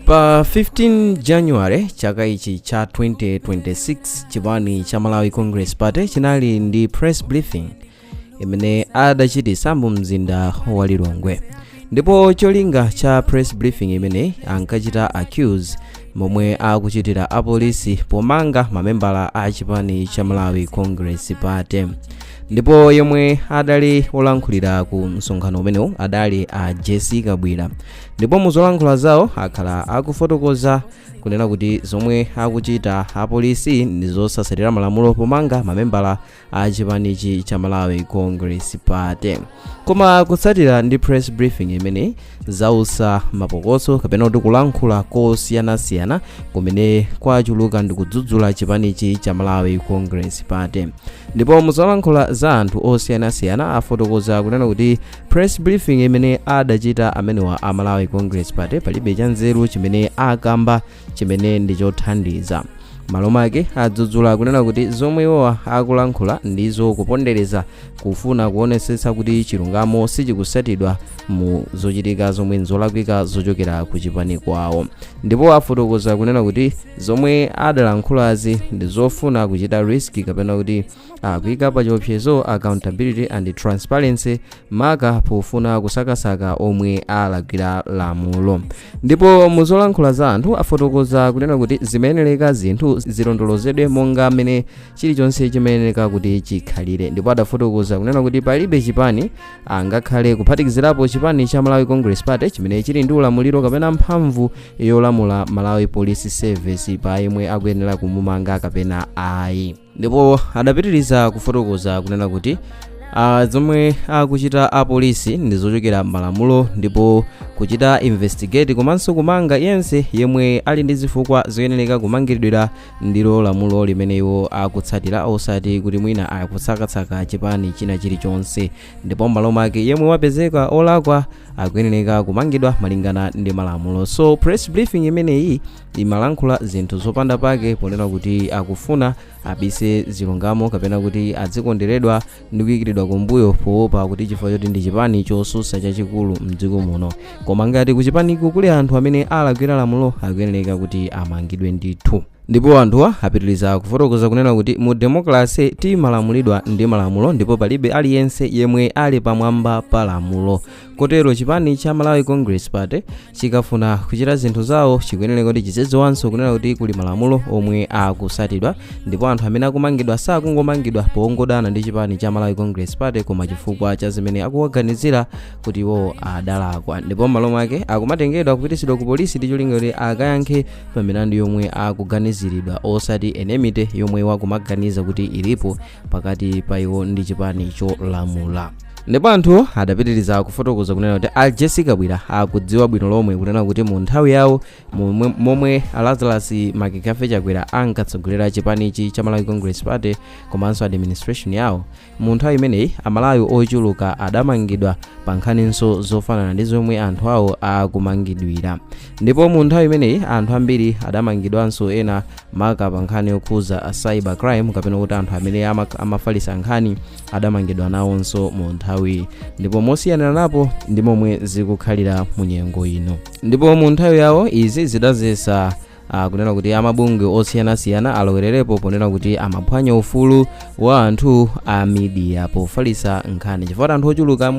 Pa 15 January chaka ichi cha 2026 chipani cha Malawi Congress Party chinali ndi press briefing imene adachitisa mu mzinda wa Lilongwe. Ndipo cholinga cha press briefing imene ankachita accuse momwe akuchitira apolisi pomanga mamembala a chipani cha Malawi Congress Party. Ndipo yomwe adali olankhulira ku msonkhano umenewu adali a Jessica Bwira. Ndipo muzolankhula zawo akhala akufotokoza kunena kuti zomwe akuchita apolisi ndizosasatira malamulo pomanga mamembala a chipanichi cha Malawi Congress Party. Koma kutsatira ndi press briefing imene zausa mapokoso kapena kuti kulankhula kosiyanasiyana kumene kwachuluka ndi kudzudzula chipanichi cha Malawi Congress Party. Ndipo muzolankhula za anthu osiyanasiyana afotokoza kunena kuti press briefing imene adachita amenewa a Malawi Congress Party palibe chanzeru chimene akamba chimene ndi chothandiza. Malo make adzudzula kunena kuti zomwe iwowa akulankhula ndizo kupondereza kufuna kuonesetsa kuti chilungamo sichikusatidwa mu zochitika zomwe nzolakwika zochokera ku chipani kwawo. Ndipo afotokoza kunena kuti zomwe adalankhulazi ndi zofuna kuchita risk kapena kuti kuyika pa chiopsezo accountability and transparency maka pofuna kusakasaka omwe alakwira lamulo. Ndipo muzolankhula za anthu afotokoza kunena kuti zimeneleka zinthu zilondolozedwe monga mmene chilichonse chimeneleka kuti chikhalire. Ndipo adafotokoza kunena kuti palibe chipani angakhale kuphatikizirapo chipani cha Malawi Congress Party chimene chili ndi ulamuliro kapena mphamvu yolamula Malawi Police Service pa yemwe akuyenera kumumanga kapena ayi. Ndipo adapitiriza kufotokoza kunena kuti zomwe akuchita apolisi ndi zochokera malamulo ndipo kuchita investigate komanso kumanga yense yemwe ali ndi zifukwa zoyenera kumangidwira ndilo lamulo limene iwo akutsatira osati kuti mwina akutsakatsaka chipani china chilichonse. Ndipo malo make yemwe wapezeka olakwa akuyenera kumangidwa malingana ndi malamulo. So press briefing imeneyi imalankhula zinthu zopanda pake ponena kuti akufuna abise zilungamo kapena kuti adzikonderedwa ndi kuyikiridwa kumbuyo poopa kuti chifukwa choti ndi chipani chosusa chachikulu mdziko muno. Koma ngati ku chipaniku kuli anthu amene alakwira lamulo akuyenera kuti amangidwe ndithu. Ndipo anthuwa apitiliza kufotokoza kunena kuti mu democracy timalamulidwa ndi malamulo ndipo palibe aliyense yemwe ali pamwamba pa lamulo. Kotero chipani cha Malawi Congress Party chikafuna kuchita zinthu zawo chikuyenera kuti chizedziwanso kunena kuti kuli malamulo omwe akusatidwa. Ndipo anthu amene akumangidwa sakungomangidwa pongodana ndi chipani cha Malawi Congress Party koma chifukwa cha zimene akuwaganizira kuti iwo adalakwa. Ndipo malo mwake akumatengedwa kupititsidwa ku polisi ndi cholinga kuti akayankhe pa milandu yomwe akuganiziridwa osati enmity yomwe wakumaganiza kuti ilipo pakati pa iwo ndi chipani cholamula. Ndipo anthu adapitiriza kufotokoza kunena kuti a Jessica Bwira akudziwa bwino lomwe kunena kuti mu nthawi yawo momwe Lazarus Makikafe Chakwera ankatsogolera chipanichi cha Malawi Congress Party komanso administration yawo mu nthawi imeneyi amalawi ochuluka adamangidwa pa nkhaninso zofanana ndi zomwe anthu awo akumangidwira. Ndipo mu nthawi imeneyi anthu ambiri adamangidwanso ena maka pa nkhani yokhuza cyber crime kapena kuti anthu amene amafalisa nkhani adamangidwa nawonso mu nthawi. Ndipo mosiyanana napo ndi momwe zikukhalira mu nyengo ino. Ndipo mu nthawi yawo izi zidazesa kunena kuti amabungwe osiyanasiyana alowererepo ponena kuti amaphwanya ufulu wa anthu a media pofalisa nkhani chifukwa anthu ochuluka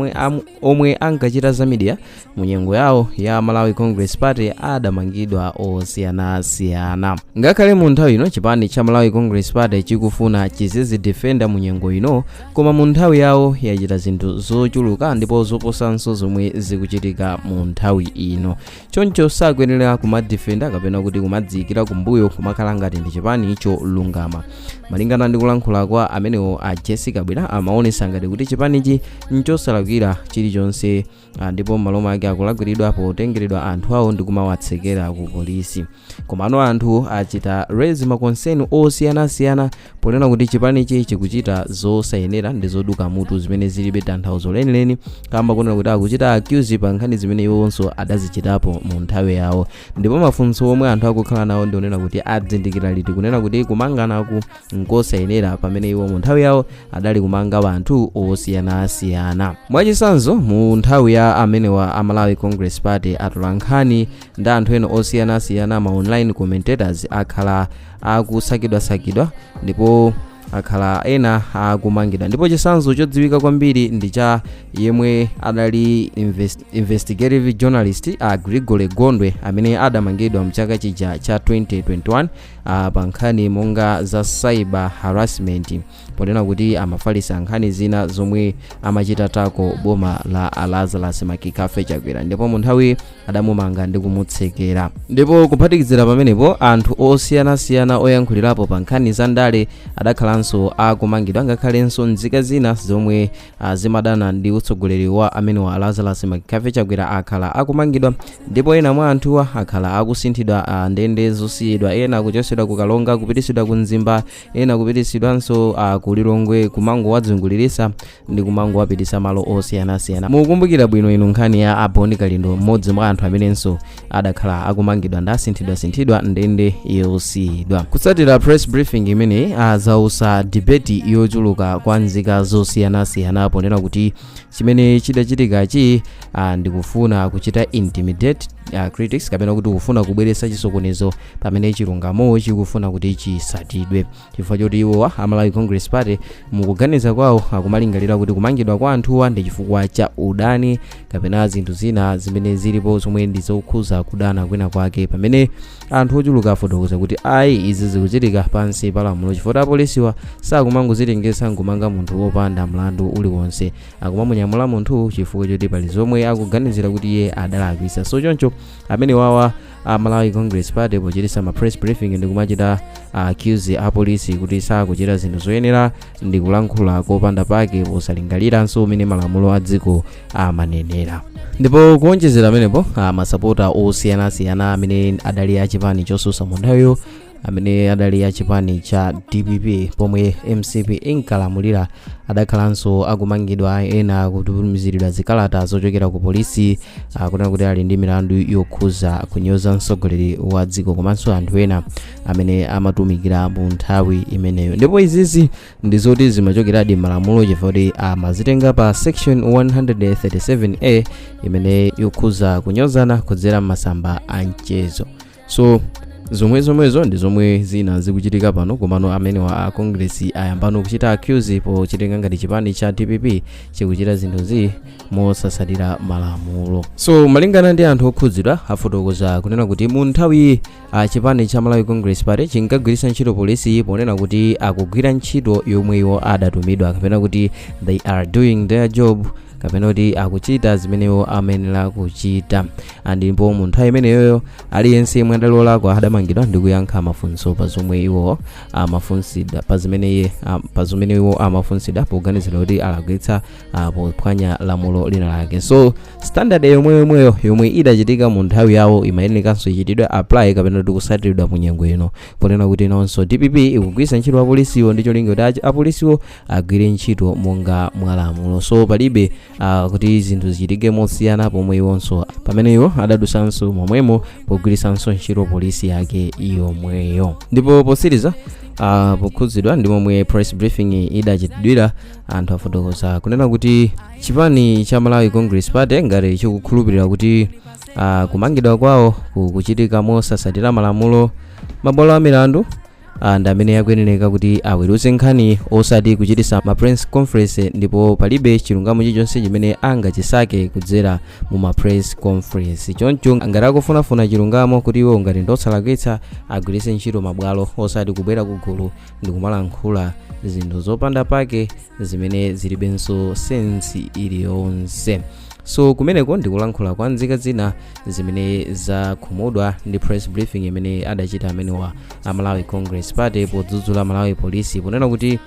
omwe ankachita za media mu nyengo yawo ya Malawi Congress Party adamangidwa osiyanasiyana. Ngakhale mu nthawi ino chipani cha Malawi Congress Party chikufuna chizizidefenda mu nyengo ino koma mu nthawi yawo yachita zinthu zochuluka ndipo zoposanso zomwe zikuchitika mu nthawi ino. Choncho sakuyenera kumadefenda kapena kuti kumadzikira kumbuyo kumakhala ngati ndi chipani cholungama. Malingana ndi kulankhula kwa amenewo a Jessica Bwira amaonesa ngati kuti chipanichi nchosalakwira chilichonse ndipo malo make akulagwiridwa potengeredwa anthu awo ndi kumawatsekera ku polisi. Komano anthu achita raise makonseni osiyanasiyana ponena kuti chipanichi chikuchita zosayenera ndi zoduka mutu zimene zilibe tanthauzo lenileni kamba kunena kuti akuchita accuse pa nkhani zimene iwonso adazichitapo mu nthawi yawo. Ndipo mafunso omwe anthu okhala nawo ndionena kuti adzindikira liti kunena kuti kumanganaku nkosayenera pamene iwo mu nthawi yawo adali kumanga wanthu osiyanasiyana. Mwachisanzo mu nthawi ya amenewa Amalawi Congress Party atolankhani ndi anthu ena osiyanasiyana ma online commentators akhala akusakidwa ndipo akhala ena akumangidwa. Ndipo chisanzo chodziwika kwambiri ndi cha yemwe adali investigative journalist Gregory Gondwe amene adamangidwa mchaka chija cha 2021 pa nkhani monga za cyber harassment ponena kuti amafalisa nkhani zina zomwe amachitatako boma la Lazarus Makikafe Chakwera, ndipo mu nthawi adamumanga ndi kumutsekera. Ndipo kuphatikizira pamenepo anthu osiyanasiyana oyankhulirapo pa nkhani za ndale adakhalanso akumangidwa, ngakhalenso nzika zina zomwe zimadana ndi utsogoleri wa amene wa Lazarus Makikafe Chakwera akhala akumangidwa. Ndipo ena mwa anthuwa akhala akusinthidwa ndende zosiyidwa, ena kuchosedwa kukalonga kupitisidwa ku Mzimba, ena kupitisidwanso kulilongwe kumango wadzungulirisa ndi kumango wapitisa malo osiyanasiyana. Mukumbukira bwino inu nkhani ya Aboni Kalindo, mmodzi mwa anthu amenenso adakhala akumangidwa ndi asinthidwa ndende yosiyidwa. Kutsatira press briefing imene azausa debate yochuluka kwa nzika zosiyanasiyana ponena kuti chimene chidachitikachi ndikufuna kuchita intimidate critics kapena kuti kufuna kubweretsa chisokonezo pamene chilungamo chikufuna kuti chisatidwe. Chifukwa choti iwo Amalawi Congress Party mukuganiza kwawo akumalingalira kuti kumangidwa kwa anthuwa ndi chifukwa cha udani kapena zinthu zina zimene zilipo zomwe ndi zokhuza kudana kwina kwake, pamene anthu ochuluka afotokoza kuti ayi izi zikuchitika pansi pa lamulo chifukwa apolisiwa sakumangozitengesa ngumanga munthu wopanda mlandu uliwonse, akumamunyamula munthu chifukwa choti pali zomwe akuganizira kuti iye adalakwisa. So choncho amene wawa Malawi Congress Party pochitisa ma press briefing ndi kumachita accuse apolisi kuti sakuchita zinthu zoyenera ndi kulankhula kopanda pake posalingaliranso umene malamulo a dziko amanenera. Ndipo kuonjezera amenepo masapota osiyanasiyana amene adali achipani chosusa mu nthawiyo amene adali achipani cha DPP pomwe MCP inkalamulira adakhalanso akumangidwa, ena kutumiziridwa zikalata zochokera ku polisi kunena kuti ali ndi milandu yokhuza kunyoza mtsogoleri wa dziko komanso anthu ena amene amatumikira mu nthawi imeneyo. Ndipo izizi ndi zoti zimachokeradi malamulo chifukwa kuti amazitenga pa section 137A imene yokhuza kunyozana kudzera masamba a mchezo. So zomwezo ndi zomwe zina zikuchitika pano, komano amene wa Congress ayambano kuchita accuse pochitenga ngati chipani cha DPP chikuchita zinthuzi mosasalira malamulo. So malingana ndi anthu okhudzidwa afotokoza kunena kuti mu nthawi chipani cha Malawi Congress Party chinkagwiritsa ntchito polisi ponena kuti akugwira ntchito yomwe iwo adatumidwa kapena kuti they are doing their job kapena kuti akuchita zimenewo amenera kuchita. Ndipo mu nthawi imeneyo aliyense yemwe adalola kwa adamangidwa ndi kuyankha mafunso pa zomwe iwo amafunsidwa pa zimene iwo amafunsidwa poganizira kuti alagwitsa pophwanya lamulo lina lake. So standard yomwe idachitika mu nthawi yawo imayenekanso ichitidwe apply kapena kuti kusatiridwa mu nyengo ino ponena kuti nonso DPP ikugwiritsa ntchito apolisiwo ndi cholinga kuti apolisiwo agwire ntchito monga mwa lamulo. So palibe kuti zinthu zichitike mosiyana pomwe iwonso pamene iwo adadusanso momwemo pogwiritsanso ntchito polisi yake iyomweyo. Ndipo posiriza pokhudzidwa ndi momwe press briefing idachitidwira, anthu afotokoza kunena kuti chipani cha Malawi Congress Party ngati chikukhulupirira kuti kumangidwa kwawo kuchitika mosasatira malamulo, mabwalo a milandu ndi amene yakuyeneka kuti aweruze nkhani osati kuchitisa ma press conference, ndipo palibe chilungamo chilichonse chimene angachisake kudzera mu ma press conference. Choncho ngati akufunafuna chilungamo kuti iwo ngati ndosalakwitsa agwiritse ntchito mabwalo osati kubwera kugulu ndi kumalankhula zinthu zopanda pake zimene zilibenso sensi iliyonse. So kumeneko ndikulankhula kwa nzika zina zimene zakhumudwa ndi press briefing imene adachita amene wa Malawi Congress Party podzudzula Malawi polisi ponena kuti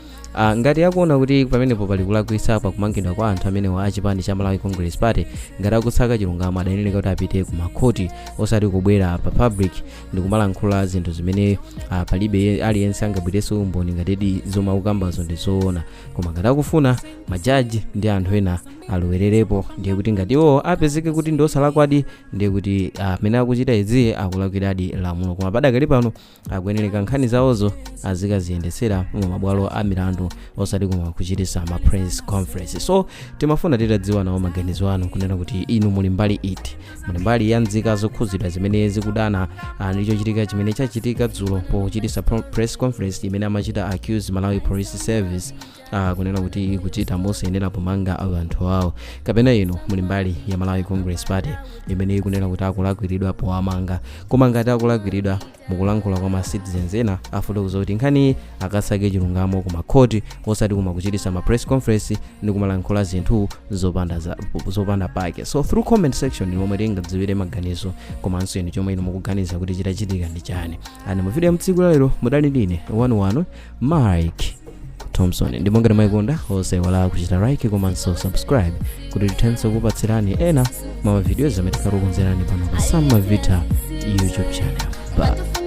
ngati akuona kuti pamenepo pali kulakwitsa pa kumangidwa kwa anthu amene wa achipani cha Malawi Congress Party, ngati akutsaka chilungamo adayenera kuti apite ku makhoti osati kubwera pa public ndi kumalankhula zinthu zimene palibe aliyense angabwereso umboni ngati zomwe akukambazo ndi zoona. Koma ngati akufuna majaji ndi anthu ena alowererepo, ndiye kuti ngati iwo apezeke kuti ndi osalakwadi, ndiye kuti amene akuchita izi akulakwiradi lamulo. Koma padakali pano akuyenereka nkhani zawozo azikaziyendesera mu mabwalo a milandu osati koma kuchitisa ma press conference. So timafuna titadziwa nawo maganizo anu kunena kuti inu muli mbali iti, muli mbali ya nzika zokhuzidwa zimene zikudana ndicho chitika chimene chachitika dzulo pochitisa press conference imene amachita accuse Malawi Police Service kunena kuti kuchita mosayenera pomanga anthu awo, kapena inu muli mbali ya Malawi Congress Party imene ikunena kuti akulakwiridwa powamanga. Koma ngati akulakwiridwa mukulankhula kwa ma citizens ena afotokoza kuti nkhani akatsake chilungamo ku makhoti osati kuma kuchitisa ma press conference ndi kumalankhula zinthu zopanda pake. So through comment section momwe tingadziwire maganizo komanso inu chomwe inu mukuganiza kuti chitachitika ndi chani. Ani mu video ya mtsiku lero mudali ndine wanu Mike Thompson. Ndi monga mwayikonda osewala kuchita like komanso subscribe kuti tithenso kupatsirani ena mwa videos amene tikakukonzerani pano pa Samavita YouTube channel. Bye.